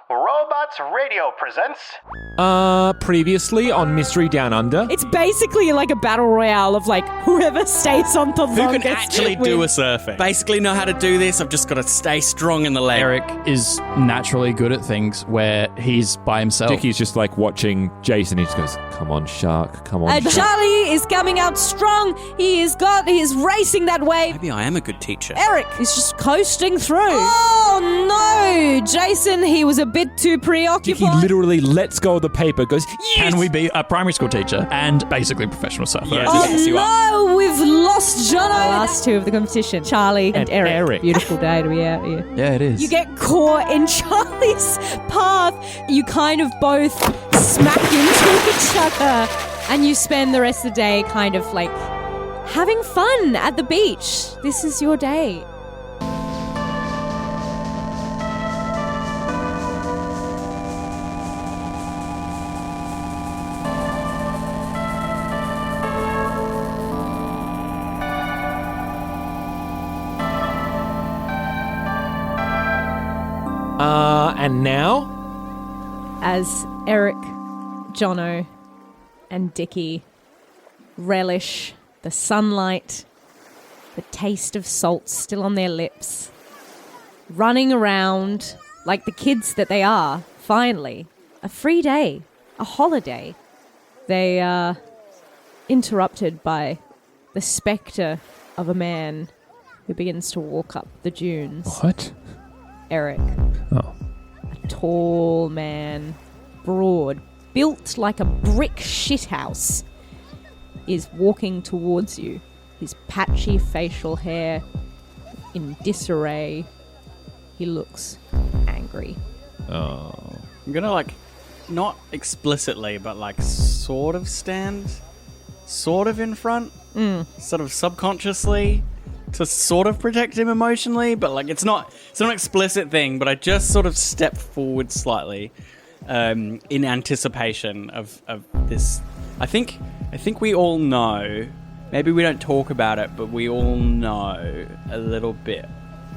Robots Radio presents... Previously on Mystery Down Under. It's basically like a battle royale of like whoever stays on the longest. Who can actually do a surfing? Basically know how to do this, I've just got to stay strong in the leg. Eric is naturally good at things where he's by himself. Dicky's just like watching Jason. He just goes, come on, shark, come on, shark. Charlie is coming out strong. He is racing that wave. Maybe I am a good teacher. Eric is just coasting through. Oh no, Jason, he was a bit too preoccupied. Dicky literally lets go of the paper, goes, yes! Can we be a primary school teacher and basically a professional surfer? Yes. Oh no, we've lost Jono. The last two of the competition, Charlie and Eric. Beautiful day to be out here. Yeah, it is. You get caught in Charlie's path. You kind of both smack into each other and you spend the rest of the day kind of like having fun at the beach. This is your day. And now? As Eric, Jono, and Dicky relish the sunlight, the taste of salt still on their lips, running around like the kids that they are, finally, a free day, a holiday. They are interrupted by the spectre of a man who begins to walk up the dunes. What? Eric. Oh. A tall man, broad, built like a brick shithouse, is walking towards you. His patchy facial hair in disarray. He looks angry. Oh. I'm gonna not explicitly, but sort of stand sort of in front, sort of subconsciously, to sort of protect him emotionally, but it's not an explicit thing, but I just sort of step forward slightly in anticipation of this. I think we all know, maybe we don't talk about it, but we all know a little bit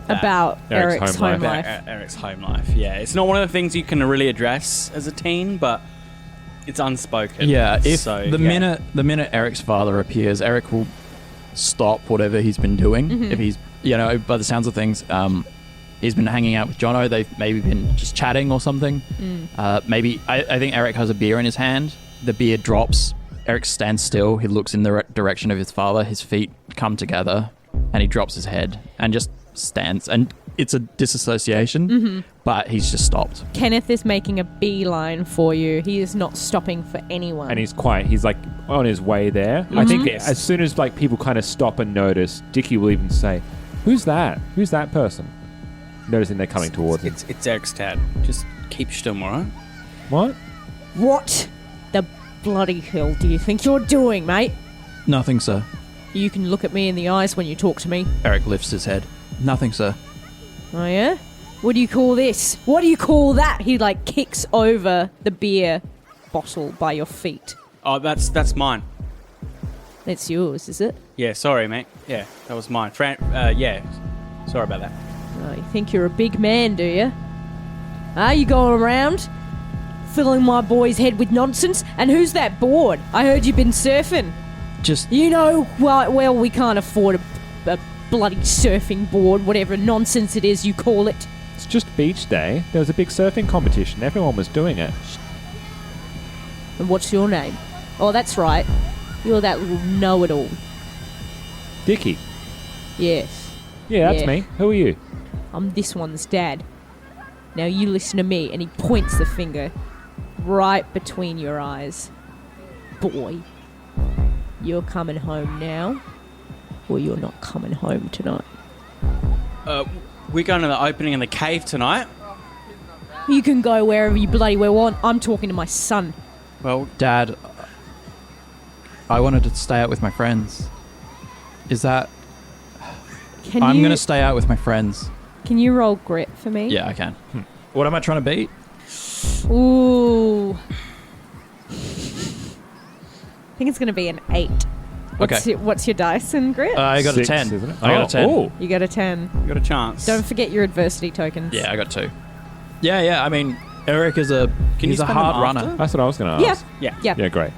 about Eric's home life. Eric's home life, yeah. It's not one of the things you can really address as a teen, but it's unspoken. Yeah, the minute Eric's father appears, Eric will stop whatever he's been doing. Mm-hmm. If he's, by the sounds of things, he's been hanging out with Jono. They've maybe been just chatting or something. Maybe, I think Eric has a beer in his hand. The beer drops. Eric stands still. He looks in the direction of his father. His feet come together and he drops his head and just stands. And it's a disassociation, but he's just stopped. Kenneth is making a beeline for you. He is not stopping for anyone. And he's quiet. He's on his way there. I think as soon as people kind of stop and notice, Dicky will even say, "Who's that? Who's that person?" Noticing they're coming towards him. It's Eric's dad. Just keep still, alright? What? What the bloody hell do you think you're doing, mate? Nothing, sir. You can look at me in the eyes when you talk to me. Eric lifts his head. Nothing, sir. Oh, yeah? What do you call this? What do you call that? He, kicks over the beer bottle by your feet. Oh, that's mine. It's yours, is it? Yeah, sorry, mate. Yeah, that was mine. Yeah, sorry about that. Oh, you think you're a big man, do you? You going around filling my boy's head with nonsense? And who's that board? I heard you've been surfing. Just... Well, we can't afford a bloody surfing board, whatever nonsense it is you call it. It's just beach day. There was a big surfing competition. Everyone was doing it. And what's your name? Oh, that's right. You're that little know-it-all. Dicky. Yes. Yeah, that's me. Who are you? I'm this one's dad. Now you listen to me. And he points the finger right between your eyes. Boy, you're coming home now, or you're not coming home tonight. We're going to the opening in the cave tonight. You can go wherever you bloody well want. I'm talking to my son. Well, Dad, I wanted to stay out with my friends. Is that... I'm going to stay out with my friends. Can you roll grit for me? Yeah, I can. What am I trying to beat? Ooh. I think it's going to be an 8. What's your dice in grit? I got 6, a 10. isn't it? I got a 10. Oh. You got a 10. You got a chance. Don't forget your adversity tokens. Yeah, I got 2. Yeah, I mean, Eric is he's a spend hard them runner. after? That's what I was going to ask. Yeah. Yeah. Yeah, great.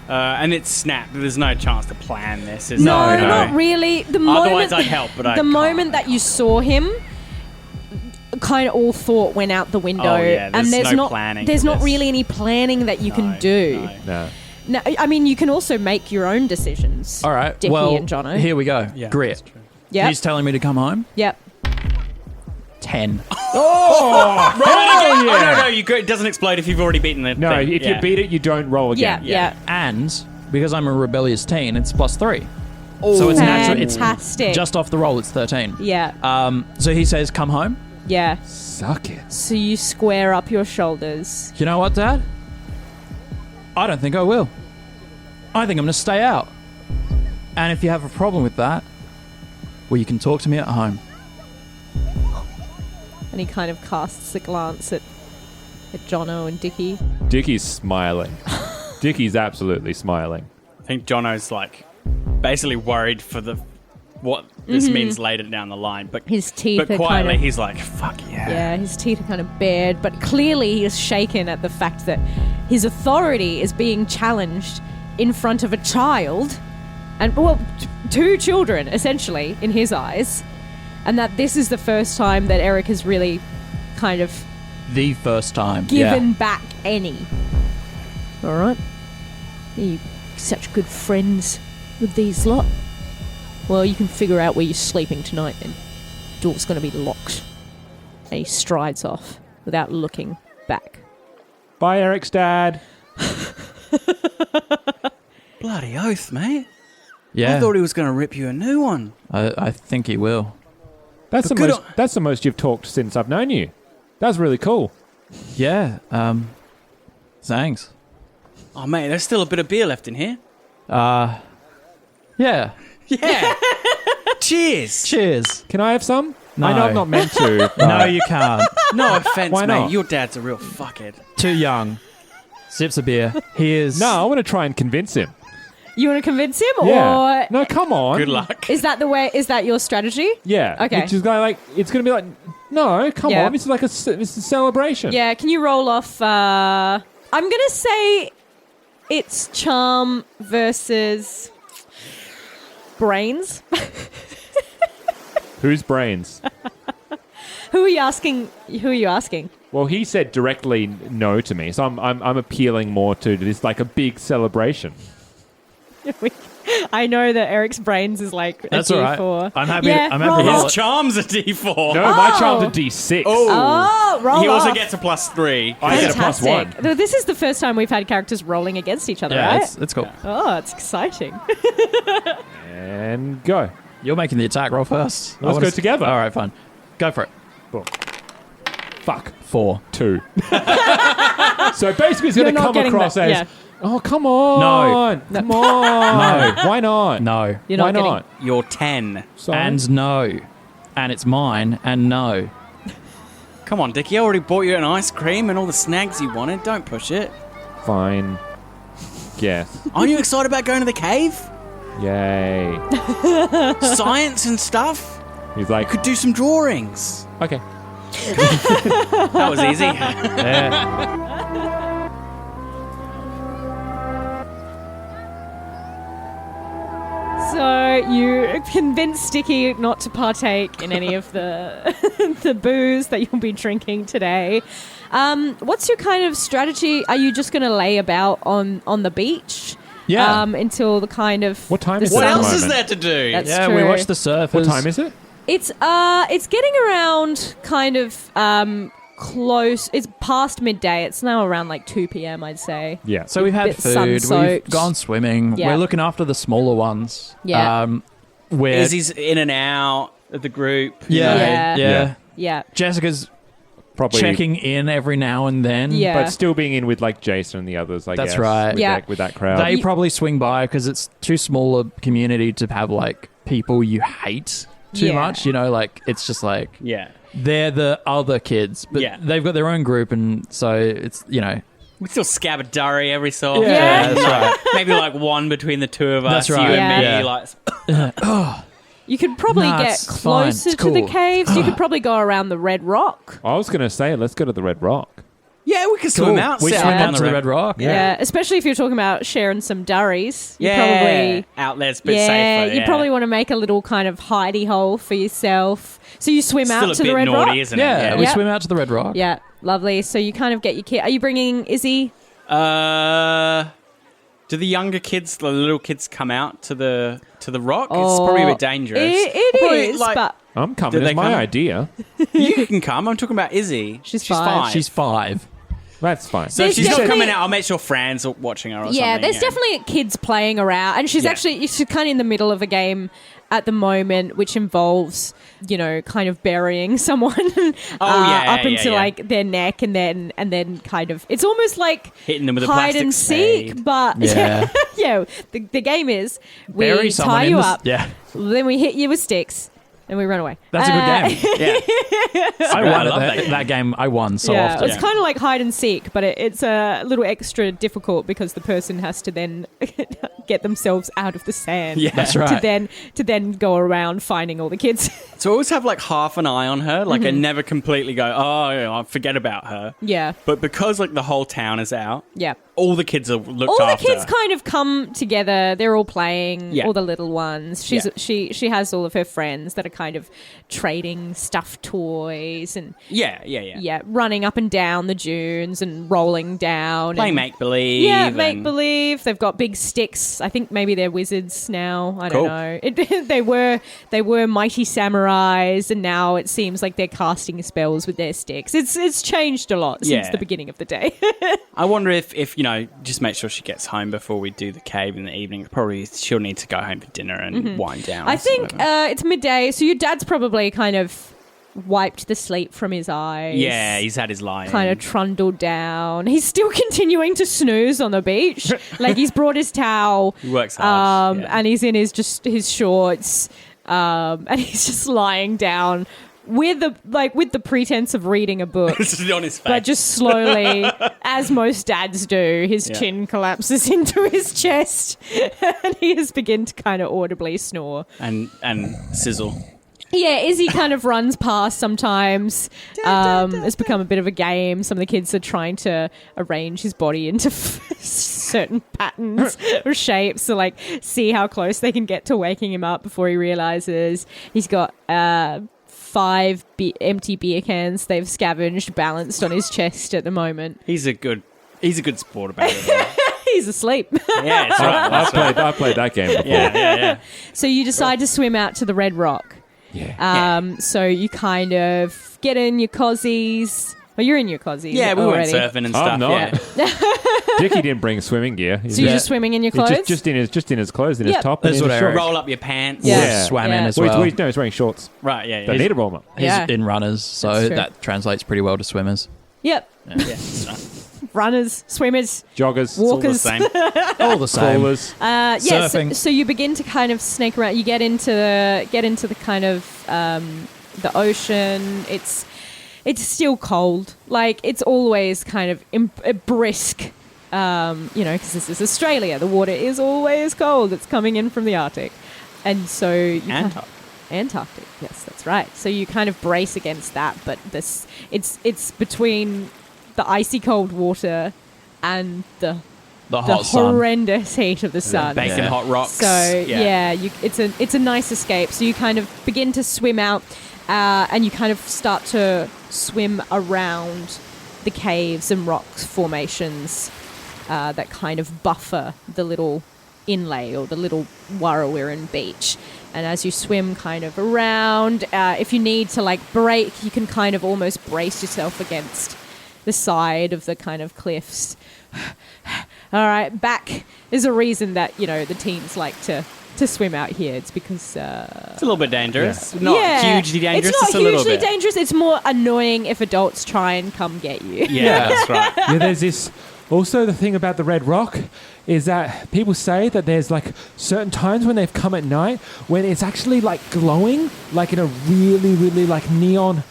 And it's snapped. There's no chance to plan this, is No, there? not really. The Otherwise, moment, I'd help, but I the can't. moment that you saw him, kind of all thought went out the window. Oh, yeah, and there's there's no not planning There's for not this. really any planning that you can do. No. No, I mean, you can also make your own decisions. All right. Dicky well, and Jono. here we go. Yeah, Grit. that's true. Yep. He's telling me to come home. Yep. 10. Oh, No, it doesn't explode if you've already beaten the No, thing. if you beat it, you don't roll Yeah. again. Yeah. And because I'm a rebellious teen, it's +3. So it's natural. It's Fantastic. just off the roll. It's 13. Yeah. So he says, "Come home." Yeah. Suck it. So you square up your shoulders. You know what, Dad? I don't think I will. I think I'm going to stay out. And if you have a problem with that, well, you can talk to me at home. And he kind of casts a glance at Jono and Dicky. Dicky's smiling. Dicky's absolutely smiling. I think Jono's like basically worried for what this means later down the line, but His teeth but are quietly kind of... he's like, "Fuck yeah!" Yeah, his teeth are kind of bared, but clearly he is shaken at the fact that his authority is being challenged in front of a child, and, well, two children, essentially, in his eyes, and that this is the first time that Eric has really kind of The first time. given back any. All right? Are you such good friends with these lot? Well, you can figure out where you're sleeping tonight then. Door's going to be locked. And he strides off without looking back. Bye, Eric's dad. Bloody oath, mate. Yeah. I thought he was going to rip you a new one. I think he will. That's But the good most. That's the most you've talked since I've known you. That's really cool. Yeah. Thanks. Oh, mate, there's still a bit of beer left in here. Yeah. Yeah. Cheers. Cheers. Can I have some? No. I know I'm not meant to. No, but- you can't. No offense, Why mate. not? Your dad's a real fuckhead. Too young. Sips a beer. He is. No, I want to try and convince him. You want to convince him, Yeah. or No, come on. Good luck. is that the way? Is that your strategy? Yeah. Okay. Which is like it's going to be like, no, come Yeah. on. This is like it's a celebration. Yeah. Can you roll off? I'm gonna say it's charm versus brains. Whose brains? Who are you asking? Who are you asking? Well, he said directly no to me, so I'm appealing more to this like a big celebration. I know that Eric's brains is like a That's all right. D4. I'm happy. Yeah, I'm roll happy. to off. roll His it. charm's a D4. No, my Oh. child's a D6. Oh, roll He also off. gets a +3. I get a Fantastic. +1. Though this is the first time we've had characters rolling against each other, Yeah, right? it's cool. Oh, it's exciting. And go. You're making the attack roll first. Let's go together. All right, fine. Go for it. Fuck. 4. 2. So basically, it's You're going to not come getting across that, as, yeah. oh, come on. No. Come on. No. Why not? No. You're Why not getting- not? You're 10. Sorry. And no. And it's mine. And no. Come on, Dicky. I already bought you an ice cream and all the snags you wanted. Don't push it. Fine. Yes. Aren't you excited about going to the cave? Yay. Science and stuff? He's like, Could do some drawings. okay. That was easy. Yeah. So you convinced Dicky not to partake in any of the the booze that you'll be drinking today. What's your kind of strategy? Are you just going to lay about on the beach? Yeah. Until the kind of What time the is it What at the sun- else is moment? there to do? That's Yeah, true. we watched the surfers. What time is it? It's getting around kind of close. It's past midday. It's now around like 2 p.m. I'd say. Yeah. So we've had Bit food. We've sun-soaked. gone swimming. Yeah. We're looking after the smaller ones. Yeah. We're, Izzy's in and out of the group. you yeah, know. yeah. Yeah. Yeah. Jessica's Probably. checking in every now and then. Yeah. But still being in with like Jason and the others, I That's guess. right. With, Yeah. with that crowd. They probably swing by because it's too small a community to have like people you hate too Yeah. much. You know, like it's just like Yeah. they're the other kids, but Yeah. they've got their own group, and so it's We still scab a durry every so often. Yeah. that's right. Maybe like one between the two of us. That's right. You Yeah. and me. Yeah. Like, You could probably Nah, get it's fine. closer It's to the cool. caves. You could probably go around the Red Rock. I was going to say, let's go to the Red Rock. Yeah, we can swim out. We sit swim out down to the Red Rock. Yeah, especially if you're talking about sharing some durries. You Yeah, probably out there's a bit safer. you probably want to make a little kind of hidey hole for yourself. So you swim Still out a to bit the Red naughty, Rock. isn't Yeah, it? we Yeah. swim out to the Red Rock. Yeah, lovely. So you kind of get your kid. Are you bringing Izzy? Do the younger kids, the little kids, come out to the rock? It's probably a bit dangerous. It Probably, is, like- but I'm coming. Did It's they my come? idea. You can come. I'm talking about Izzy. She's 5. She's 5. That's fine. So if There's she's not definitely- coming out, I'll make sure Fran's watching her or something. yeah, there's definitely kids playing around, and she's Yeah. actually she's kind of in the middle of a game at the moment, which involves kind of burying someone up into like their neck, and then kind of it's almost like hitting them with a hide plastic and seek, spade. but Yeah. yeah, the game is we Bury someone tie in you the- up, Yeah. then we hit you with sticks, and we run away. That's a good game. Yeah. I won love at that game. I won so Yeah, often. it's kind of like hide and seek, but it's a little extra difficult because the person has to then get themselves out of the sand. Yeah. That's right. To then go around finding all the kids. So I always have like half an eye on her. Like Mm-hmm. I never completely go, I forget about her. Yeah, But because like the whole town is out, yeah. all the kids are looked All the after. kids kind of come together. They're all playing. Yeah. All the little ones. She has all of her friends that are kind of trading stuffed toys and yeah. running up and down the dunes and rolling down. Playing and, make believe. Yeah, make believe. They've got big sticks. I think maybe they're wizards now. I Cool. don't know. They were mighty samurais, and now it seems like they're casting spells with their sticks. It's changed a lot since Yeah. the beginning of the day. I wonder if just make sure she gets home before we do the cave in the evening. Probably she'll need to go home for dinner and wind down. Mm-hmm. I or think whatever. it's midday, so your dad's probably kind of wiped the sleep from his eyes. Yeah, he's had his lie. kind of trundled down. He's still continuing to snooze on the beach. Like he's brought his towel. He works hard. Yeah. And he's in his shorts. And he's just lying down with the pretense of reading a book. It's just on his face. But just slowly, as most dads do, his chin collapses into his chest, and he has begun to kind of audibly snore. and sizzle. Yeah, Izzy kind of runs past sometimes. It's become a bit of a game. Some of the kids are trying to arrange his body into certain patterns or shapes to like see how close they can get to waking him up before he realizes he's got 5 empty beer cans they've scavenged balanced on his chest at the moment. He's a good sport about it. Though. He's asleep. Yeah, it's right. I played that game before. Yeah. So you decide to swim out to the Red Rock. Yeah. So you kind of get in your cozies. Well, you're in your cozies. Yeah, we already. went surfing and stuff. I'm not. Yeah. Dicky didn't bring swimming gear. So you're just swimming in your He's clothes? just in his clothes, in Yep. his top, That's and in what his I shorts. Roll up your pants. Yeah. Yeah. Swam in Yeah. as well. No, he's wearing shorts. Right. Yeah. They need to roll them up. He's Yeah. in runners, so That's true. that translates pretty well to swimmers. Yep. Yeah. Runners, swimmers, Joggers, All the walkers. same. All the same. crawlers. Yes. Surfing. So you begin to kind of snake around. You get into the kind of the ocean. It's still cold. Like it's always kind of brisk. Because this is Australia. The water is always cold. It's coming in from the Arctic, and so Antarctic. Yes, that's right. So you kind of brace against that, but it's between the icy cold water and the hot sun. horrendous heat of the sun. Bacon Yeah. hot rocks. So it's a nice escape. So you kind of begin to swim out, and you kind of start to swim around the caves and rock formations that kind of buffer the little inlay or the little Warrawirin beach. And as you swim kind of around, if you need to like break, you can kind of almost brace yourself against the side of the kind of cliffs. All right, back is a reason that, the teens like to swim out here. It's because... It's a little bit dangerous. Not hugely dangerous, It's not just a little hugely bit. dangerous. It's more annoying if adults try and come get you. Yeah, that's right. Yeah, there's this. Also, the thing about the Red Rock is that people say that there's like certain times when they've come at night when it's actually like glowing, like in a really, really like neon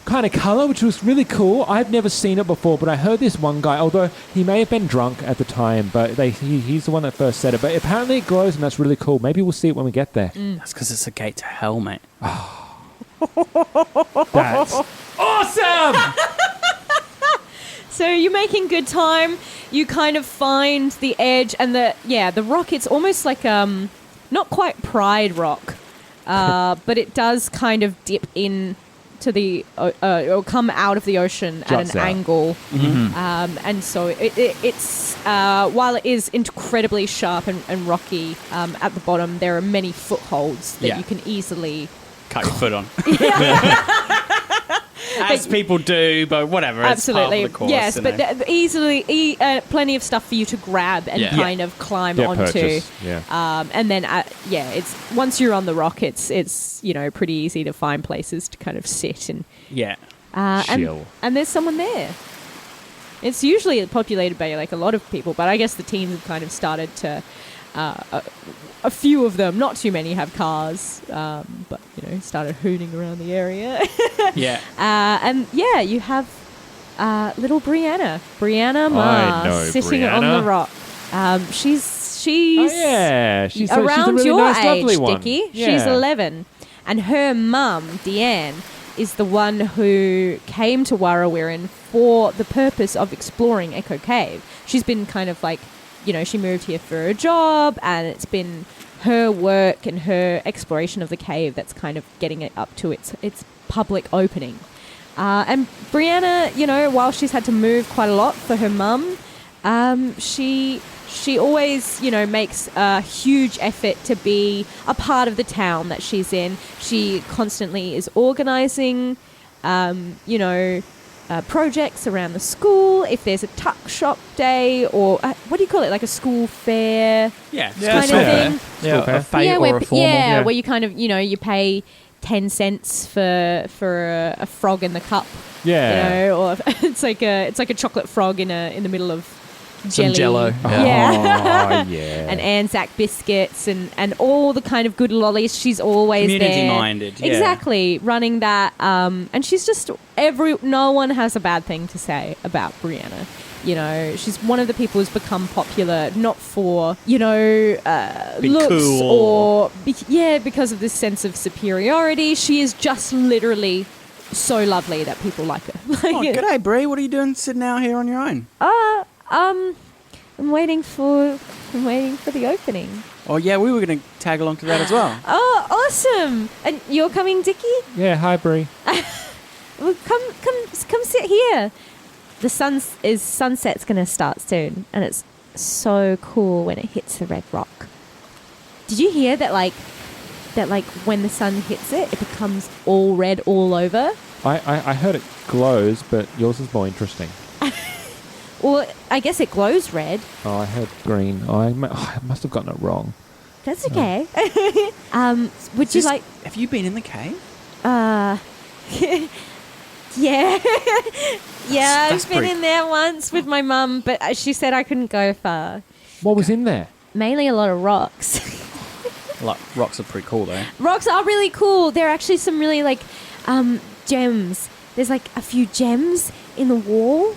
kind of color, which was really cool. I've never seen it before, but I heard this one guy, although he may have been drunk at the time, but he's the one that first said it. But apparently it glows, and that's really cool. Maybe we'll see it when we get there. That's because it's a gate to hell, mate. That's awesome! So you're making good time. You kind of find the edge and the rock. It's almost like not quite Pride Rock, but it does kind of dip in to the or come out of the ocean Juts at an out. angle, and so it's while it is incredibly sharp and rocky at the bottom, there are many footholds that you can easily Cut your foot on. As people do, but whatever. absolutely, It's part of the course, yes, you but know. easily plenty of stuff for you to grab and kind of climb onto. Purchase. Yeah. And then, it's once you're on the rock, it's pretty easy to find places to kind of sit and Chill. and there's someone there. It's usually populated by like a lot of people, but I guess the teams have kind of started to. A few of them, not too many, have cars, but started hooning around the area. And you have little Brianna I know sitting Brianna. on the rock. She's Oh, yeah. She's around a really your nice, age, lovely one. Dicky. Yeah. She's 11, and her mum, Deanne, is the one who came to Warrawirin for the purpose of exploring Echo Cave. She's been kind of like, she moved here for a job, and it's been her work and her exploration of the cave that's kind of getting it up to its public opening. And Brianna, while she's had to move quite a lot for her mum, she always, makes a huge effort to be a part of the town that she's in. She constantly is organising, projects around the school. If there's a tuck shop day or what do you call it, like a school fair Yeah. kind of fair. thing. School fair. A fete or a formal. Where you kind of, you pay 10 cents for a frog in the cup. Yeah. Or it's like a chocolate frog in the middle of Some Jell-O. Yeah. Oh, yeah. And Anzac biscuits and all the kind of good lollies. She's always there. Community-minded, yeah. Exactly, running that. And she's just no one has a bad thing to say about Brianna. She's one of the people who's become popular, not for, looks cool. or, because of this sense of superiority. She is just literally so lovely that people like her. Oh, g'day, Brie. What are you doing sitting out here on your own? I'm waiting for the opening. Oh, yeah, we were going to tag along to that as well. Oh, awesome! And you're coming, Dicky? Yeah, hi, Brie. Well, come sit here. The sunset's going to start soon, and it's so cool when it hits the red rock. Did you hear that? Like when the sun hits it, it becomes all red all over. I heard it glows, but yours is more interesting. Well, I guess it glows red. Oh, I heard green. I must have gotten it wrong. That's okay. Would you like? Have you been in the cave? Yeah. Yeah, That's I've been pretty- in there once with my mum, but she said I couldn't go far. What was in there? Mainly a lot of rocks. Like, rocks are pretty cool, though. Rocks are really cool. There are actually some really, gems. There's, a few gems in the wall.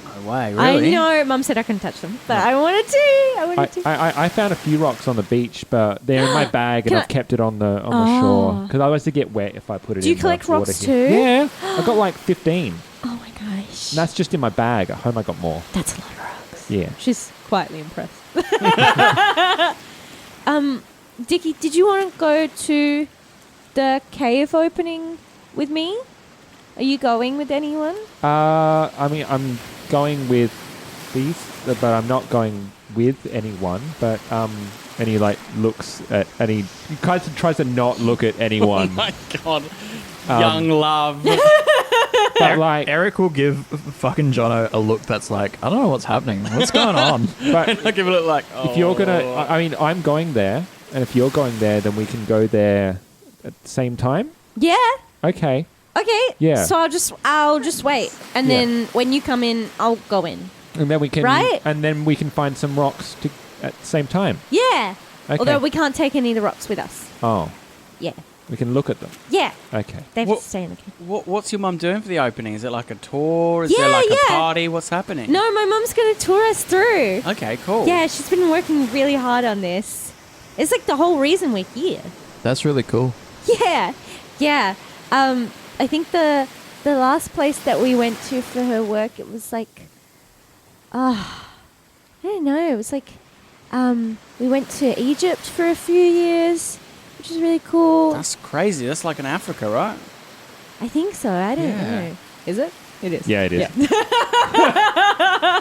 No way, really? I know. Mum said I couldn't touch them, but I wanted to. I found a few rocks on the beach, but they're in my bag and Can I've kept it on the shore because I like to get wet if I put it in. Do you the collect water rocks here. too? Yeah, I got 15. Oh, my gosh. And that's just in my bag. At home, I got more. That's a lot of rocks. Yeah. She's quietly impressed. Dicky, did you want to go to the cave opening with me? Are you going with anyone? I'm going with these, but I'm not going with anyone. But and he looks at, and he kind of tries to not look at anyone. Oh, my God. Young love. But Eric will give fucking Jono a look that's like, I don't know what's happening. What's going on? but I'll give it a look like, oh. if you're gonna, I'm going there, and if you're going there, then we can go there at the same time. Yeah. Okay. Okay. Yeah. So I'll just wait, and Yeah. then when you come in, I'll go in. And then we can, Right. And then we can find some rocks at the same time. Yeah. Okay. Although we can't take any of the rocks with us. Oh, Yeah. we can look at them. Yeah. Okay. They have What- to stay in the cave. What's your mum doing for the opening? Is it like a tour? Is Yeah, there like yeah. a party? What's happening? No, my mum's going to tour us through. Okay, cool. Yeah, she's been working really hard on this. It's like the whole reason we're here. That's really cool. Yeah. Yeah. I think the last place that we went to for her work, it was like I don't know. It was like we went to Egypt for a few years, which is really cool. That's crazy. That's like in Africa, right? I think so. I don't know. Is it? It is. Yeah, it is.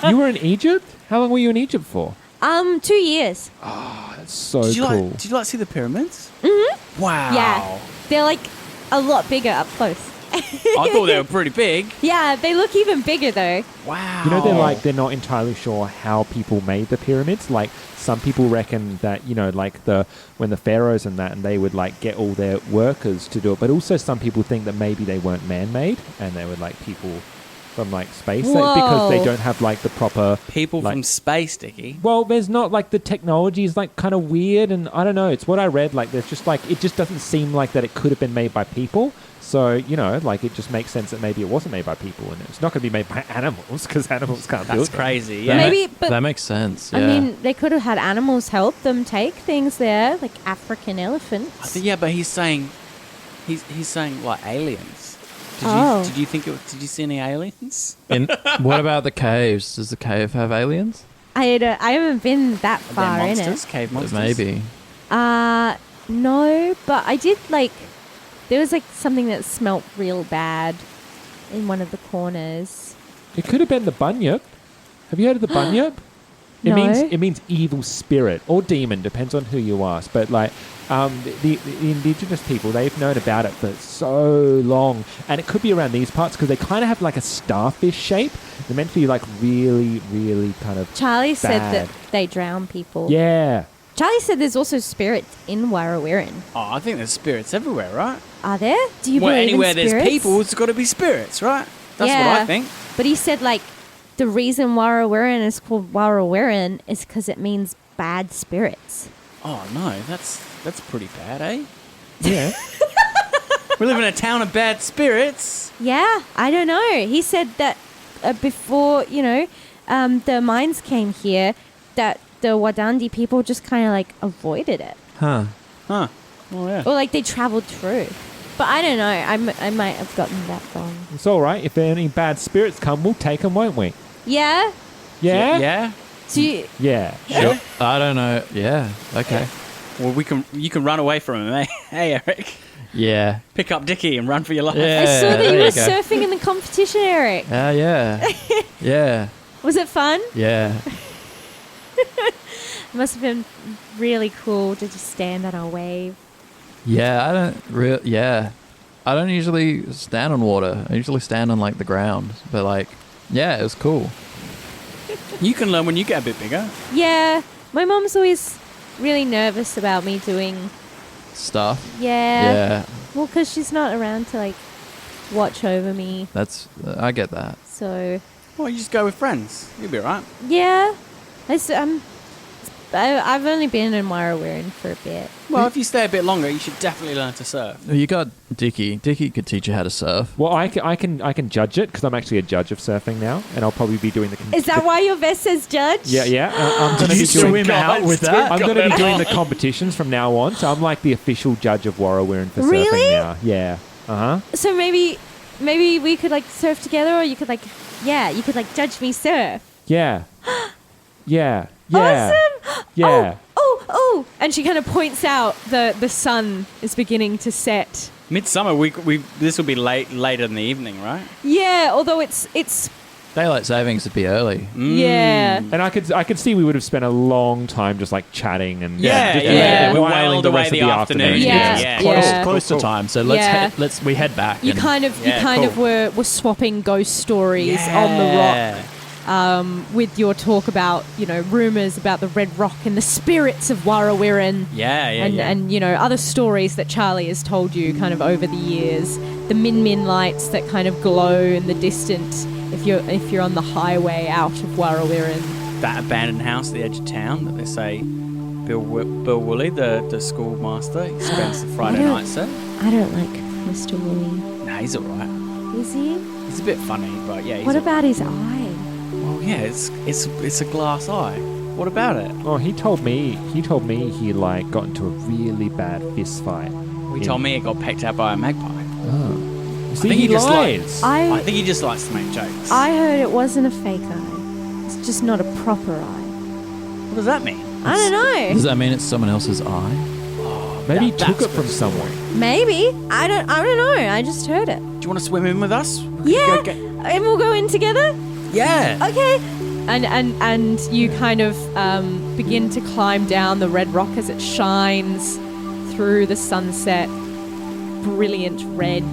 You were in Egypt? How long were you in Egypt for? 2 years. That's so Did you cool. did you see the pyramids? Mm-hmm. Wow. Yeah. They're like a lot bigger up close. I thought they were pretty big. Yeah, they look even bigger though. Wow. You know, they're not entirely sure how people made the pyramids. Like, some people reckon that, you know, like when the pharaohs and they would like get all their workers to do it. But also some people think that maybe they weren't man-made and they were like people from like space because they don't have like the proper people like, from space, Dicky. Well, there's not like the technology is like kind of weird, and I don't know. It's what I read. Like, there's just like it just doesn't seem like that it could have been made by people. So, you know, like it just makes sense that maybe it wasn't made by people, and it's not going to be made by animals because animals can't build That's them. crazy. Yeah. Maybe, but that makes sense. Yeah. I mean, they could have had animals help them take things there, like African elephants. I think, yeah, but he's saying like aliens. Did you think did you see any aliens? What about the caves? Does the cave have aliens? I haven't been that Are far there in monsters? it. Cave monsters? Maybe. No, but I did like. There was like something that smelt real bad in one of the corners. It could have been the bunyip. Have you heard of the bunyip? No. It means evil spirit or demon, depends on who you ask. But like the indigenous people, they've known about it for so long, and it could be around these parts because they kind of have like a starfish shape. They're meant to be like really, really kind of Charlie said bad. that they drown people. Yeah. Charlie said there's also spirits in Warrawirin. Oh, I think there's spirits everywhere, right? Are there? Do you Well, believe anywhere in there's spirits? people, it's got to be spirits, right? That's Yeah. what I think. But he said like the reason Warrawirin is called Warrawirin is because it means bad spirits. Oh no, that's pretty bad, eh? Yeah. We live in a town of bad spirits. Yeah, I don't know. He said that before, you know, the mines came here, that the Wadandi people just kind of like avoided it. Huh. Huh. Oh yeah. Or like they traveled through. But I don't know. I might have gotten that wrong. It's all right. If any bad spirits come, we'll take them, won't we? Yeah? Yeah? Yeah. So you, Yeah. Sure. I don't know. Yeah. Okay. Well, you can run away from him, eh? Hey, Eric. Yeah. Pick up Dicky and run for your life. Yeah. I saw that there you you were go. surfing in the competition, Eric. Yeah. Yeah. Was it fun? Yeah. It must have been really cool to just stand on a wave. Yeah. I don't usually stand on water. I usually stand on like the ground. But like, yeah, it was cool. You can learn when you get a bit bigger. Yeah, my mom's always really nervous about me doing. Stuff. Yeah. Yeah. Well, because she's not around to like watch over me. That's. I get that. So Well, you just go with friends. You'll be alright. yeah, I've only been in Warrawirin for a bit. Well, if you stay a bit longer, you should definitely learn to surf. Well, you got Dicky. Dicky could teach you how to surf. Well, I can judge it because I'm actually a judge of surfing now, and I'll probably be doing the. Is that why your vest says judge? Yeah. I'm going to you be doing. swim out with that? I'm going to be doing the competitions from now on, so I'm like the official judge of Warrawirin for Really? surfing now. Yeah. So maybe we could like surf together, or you could like you could like judge me surf. Yeah. Yeah. Awesome! Yeah. Oh! And she kind of points out the sun is beginning to set. Midsummer, this will be later in the evening, right? Yeah, although it's Daylight savings would be early. yeah. And I could see we would have spent a long time just like chatting and Yeah. We whiling wailed the away rest the of the afternoon. Yeah. Yeah. Yeah. Close to time. So let's we head back. You and- kind of cool. were swapping ghost stories on the rock. With your talk about, you know, rumours about the Red Rock and the spirits of Warrawirin. And you know, other stories that Charlie has told you kind of over the years. The Min lights that kind of glow in the distance if you're on the highway out of Warrawirin. That abandoned house at the edge of town that they say Bill Woolley, the schoolmaster, he spends the Friday night set. I don't like Mr. Woolley. Nah, he's alright. Is he? He's a bit funny, but yeah, he's What all about his eye? Well, yeah, it's a glass eye. What about it? Oh, he told me he like got into a really bad fist fight. He told me it got pecked out by a magpie. See, think he he just lies. I think he just likes to make jokes. I heard it wasn't a fake eye. It's just not a proper eye. What does that mean? I don't know. Does that mean it's someone else's eye? Maybe he took That's it from somewhere. Maybe. I don't know. I just heard it. Do you want to swim in with us? Yeah. And we'll go in together? Yeah. Okay. And you kind of begin to climb down the red rock as it shines through the sunset. Brilliant red.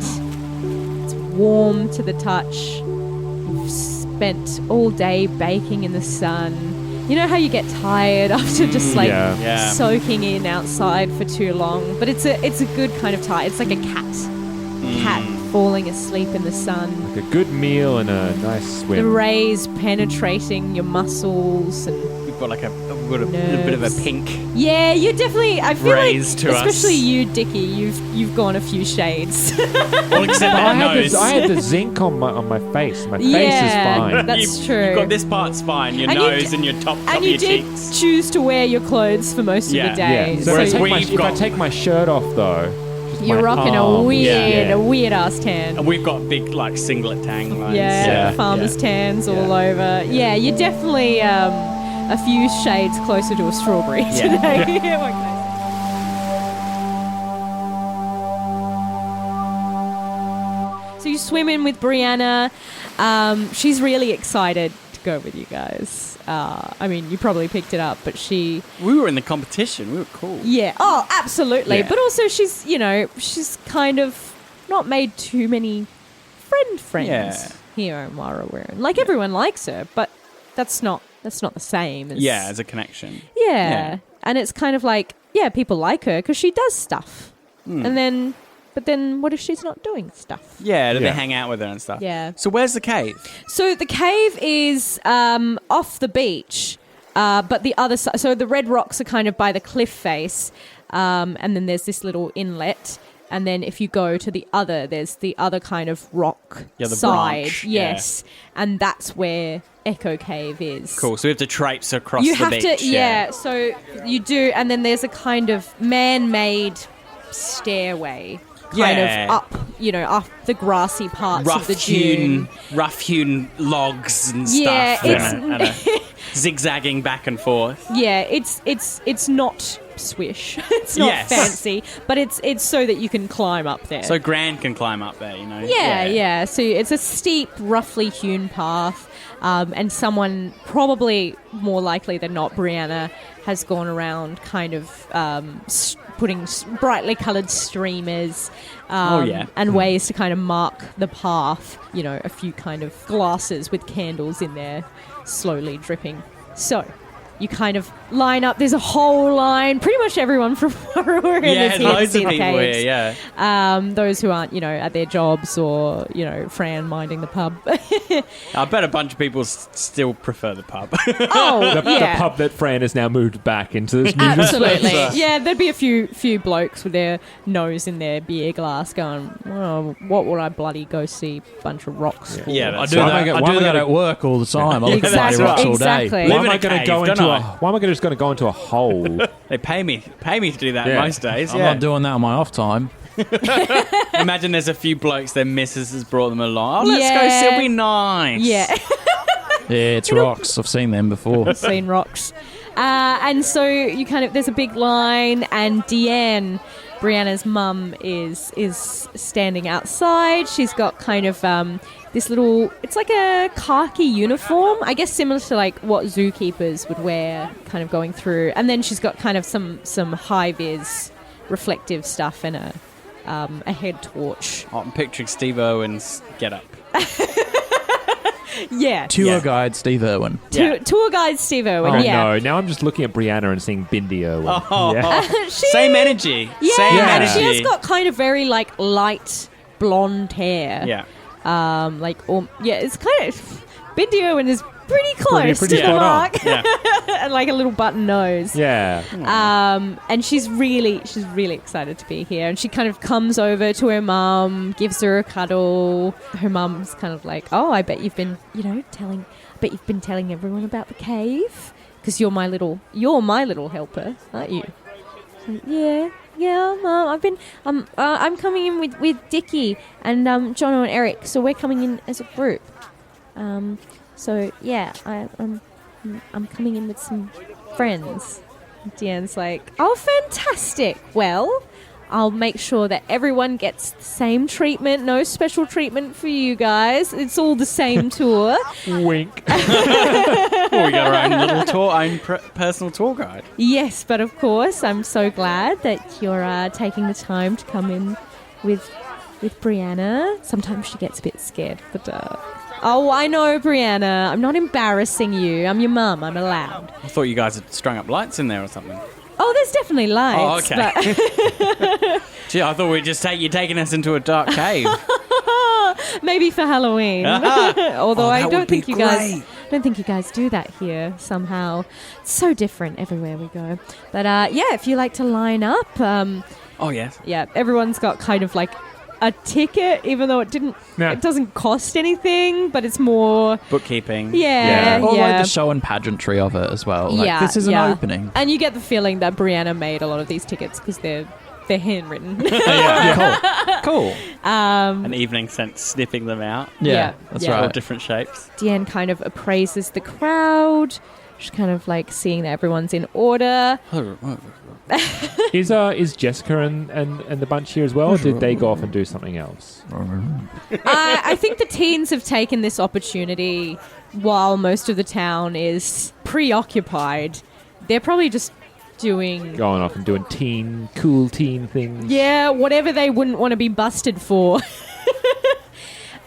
It's warm to the touch. You've spent all day baking in the sun. You know how you get tired after just like Yeah. soaking in outside for too long? But it's a good kind of tire. It's like a cat falling asleep in the sun. Like a good meal and a nice The swim. rays penetrating your muscles and We've got like a bit of a pink. yeah, you definitely. I feel Rays like, to us. especially you, Dicky, you've gone a few shades. Well, except I our had, nose. I had the zinc on my face. My face is Yeah, fine. that's true. You've got this part's fine. Your And you nose d- and your top and of you your did cheeks. choose to wear your clothes for most Yeah. of the day. Yeah. So Whereas if we've I got- take my shirt off though, just you're my rocking arm. a weird ass tan. And we've got big like singlet tang lines. Yeah, farmer's tans all over. Yeah, you're definitely a few shades closer to a strawberry today. What can I say? So you swim in with Brianna. She's really excited to go with you guys. I mean, you probably picked it up, but she... We were in the competition. We were cool. Yeah. Oh, absolutely. Yeah. But also she's, she's kind of not made too many friends Yeah. here in Warrawoon. Like everyone likes her, but that's not the same as As a connection. yeah. And it's kind of like, yeah, people like her because she does stuff. But then what if she's not doing stuff? Yeah, they Yeah. hang out with her and stuff. Yeah. So where's the cave? So the cave is off the beach, but the other side. So the red rocks are kind of by the cliff face, and then there's this little inlet. And then if you go to the other, there's the other kind of rock Yeah, the side. branch. Yes, and that's where Echo Cave is. Cool. So we have to traipse across You the have beach. to, yeah. So you do, and then there's a kind of man-made stairway. Kind Yeah. of up the grassy parts of the dune. Rough-hewn logs and Yeah, stuff. And zigzagging back and forth. Yeah, it's not swish. It's not Yes. fancy, but it's so that you can climb up there. So Gran can climb up there, you know? Yeah. So it's a steep, roughly hewn path, and someone, probably more likely than not, Brianna, has gone around kind of putting brightly coloured streamers and ways to kind of mark the path. A few kind of glasses with candles in there, slowly dripping. So you kind of line up. There's a whole line. Pretty much everyone from Warrawoon is here to loads see of the people caves. here, yeah. Those who aren't, at their jobs or, Fran minding the pub. I bet a bunch of people still prefer the pub. Oh, The yeah. pub that Fran has now moved back into this new Absolutely. space. Yeah, there'd be a few blokes with their nose in their beer glass going, well, what would I bloody go see a bunch of rocks for? Yeah, I that's do right. that. I do that at work all the time. I look at Exactly, bloody rocks all day. exactly. Why Live am in I a going to cave, go don't into I? Why am I just going to go into a hole? They pay me to do that Yeah. most days. I'm Yeah. not doing that on my off time. Imagine there's a few blokes their missus has brought them along. Oh, let's go Yeah. see. It'll be nice. Yeah. Yeah, it's rocks. I've seen them before. Seen rocks. And so you there's a big line, and Deanne, Brianna's mum, is standing outside. She's got kind of this little, it's like a khaki uniform, I guess similar to like what zookeepers would wear, kind of going through. And then she's got kind of some high-vis reflective stuff and a head torch. Oh, I'm picturing Steve Irwin's get up. Yeah. Tour guide Steve Irwin. Yeah. Tour guide Steve Irwin, Oh yeah. no! Now I'm just looking at Brianna and seeing Bindi Irwin. Yeah. Same energy. Yeah, Same Yeah. energy. she has got kind of very like light blonde hair. Yeah. It's kind of Bindi Irwin is pretty close pretty to the spot on. mark, Yeah. and like a little button nose. Yeah. And she's really excited to be here, and she kind of comes over to her mum, gives her a cuddle. Her mum's kind of like, "Oh, I bet you've been, telling everyone about the cave because you're my little helper, aren't you?" Like, yeah, Mum. I'm coming in with Dicky and Jono and Eric, so we're coming in as a group. So yeah, I'm coming in with some friends. Deanne's like, oh, fantastic. Well, I'll make sure that everyone gets the same treatment. No special treatment for you guys. It's all the same tour. Wink. Well, we got our own little tour, personal tour guide. Yes, but of course, I'm so glad that you're taking the time to come in with Brianna. Sometimes she gets a bit scared of the dark. Oh, I know, Brianna. I'm not embarrassing you. I'm your mum. I'm allowed. I thought you guys had strung up lights in there or something. Oh, there's definitely lights. Oh, okay. But Gee, I thought we'd just taking us into a dark cave. maybe for Halloween. Although I don't think you great. guys do that here somehow. It's so different everywhere we go. But yeah, if you like to line up, Oh, yes. yeah, everyone's got kind of like a ticket, even though it doesn't cost anything, but it's more Bookkeeping. Yeah. Or like the show and pageantry of it as well. Like, this is an opening. And you get the feeling that Brianna made a lot of these tickets because they're handwritten. Cool. An evening sent snipping them out. Yeah, that's yeah. All right. different shapes. Deanne kind of appraises the crowd. She's kind of like seeing that everyone's in order. Is Jessica and the bunch here as well, or did they go off and do something else? I think the teens have taken this opportunity while most of the town is preoccupied. They're probably just doing... Going off and doing cool teen things. Yeah, whatever they wouldn't want to be busted for.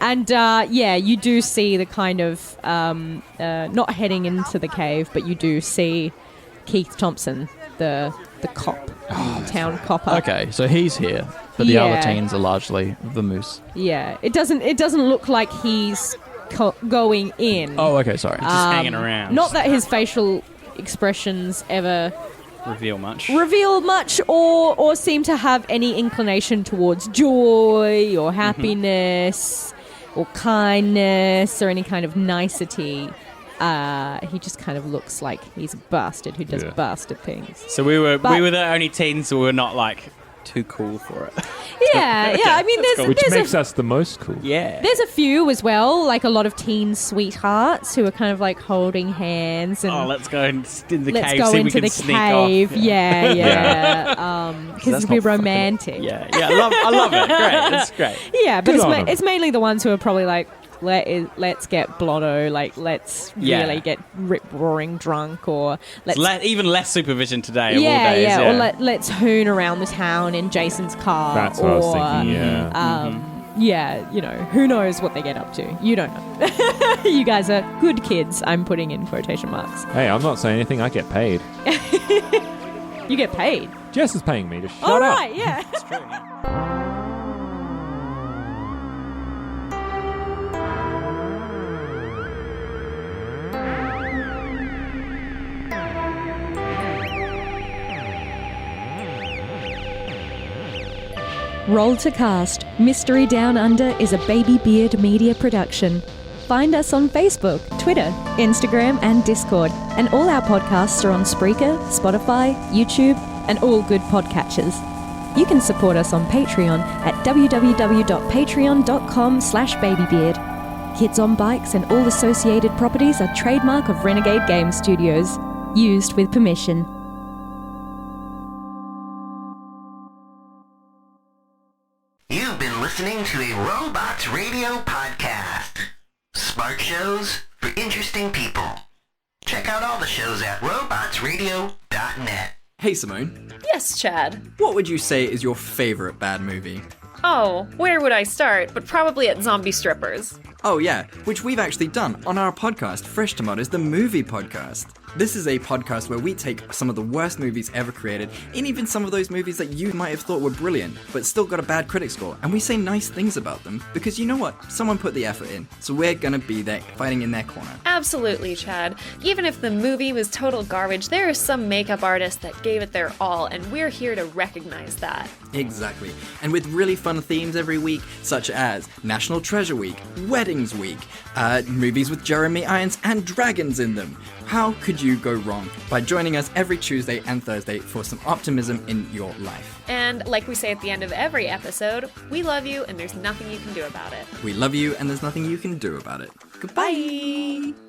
And, yeah, you do see the kind of... not heading into the cave, but you do see Keith Thompson, the cop, town copper. Okay, so he's here, but the other teens are largely the moose. Yeah, it doesn't look like he's going in. Oh, okay, sorry. Just hanging around. Not that his facial expressions ever reveal much or seem to have any inclination towards joy or happiness or kindness or any kind of nicety. He just kind of looks like he's a bastard who does bastard things. So we were the only teens who were not like too cool for it. Yeah, yeah. I mean, Which makes us the most cool. Yeah. There's a few as well, like a lot of teen sweethearts who are kind of like holding hands and let's go into the let's cave. go See into we can the sneak cave. off. Yeah. Because That's it'll be not fucking- romantic. Yeah. I love it. Great. That's great. Yeah, but Good on 'em. it's mainly the ones who are probably like, let's get blotto, like let's really get rip-roaring drunk, or let's Even less supervision today. Of all days, or let's hoon around the town in Jason's car. That's what I was thinking, yeah. Yeah, you know, who knows what they get up to? You don't know. You guys are good kids. I'm putting in quotation marks. Hey, I'm not saying anything. I get paid. You get paid. Jess is paying me to shut All up. right, yeah. It's true. Yeah. Roll to Cast Mystery Down Under is a Baby Beard media production. Find us on Facebook, Twitter, Instagram, and Discord. And all our podcasts are on Spreaker, Spotify, YouTube, and all good podcatchers. You can support us on Patreon at www.patreon.com/babybeard. Kids on Bikes and all associated properties are trademark of Renegade Game Studios. Used with permission. You've been listening to a Robots Radio podcast. Smart shows for interesting people. Check out all the shows at robotsradio.net. Hey Simone, Yes, Chad. what would you say is your favorite bad movie? Oh, where would I start? But probably at zombie strippers. Oh yeah, which we've actually done on our podcast, Fresh Tomatoes, the movie podcast. This is a podcast where we take some of the worst movies ever created, and even some of those movies that you might have thought were brilliant, but still got a bad critic score, and we say nice things about them, because you know what? Someone put the effort in, so we're gonna be there, fighting in their corner. Absolutely, Chad. Even if the movie was total garbage, there are some makeup artists that gave it their all, and we're here to recognize that. Exactly. And with really fun themes every week, such as National Treasure Week, Weddings Week, movies with Jeremy Irons and dragons in them. How could you go wrong by joining us every Tuesday and Thursday for some optimism in your life? And like we say at the end of every episode, we love you and there's nothing you can do about it. We love you and there's nothing you can do about it. Goodbye.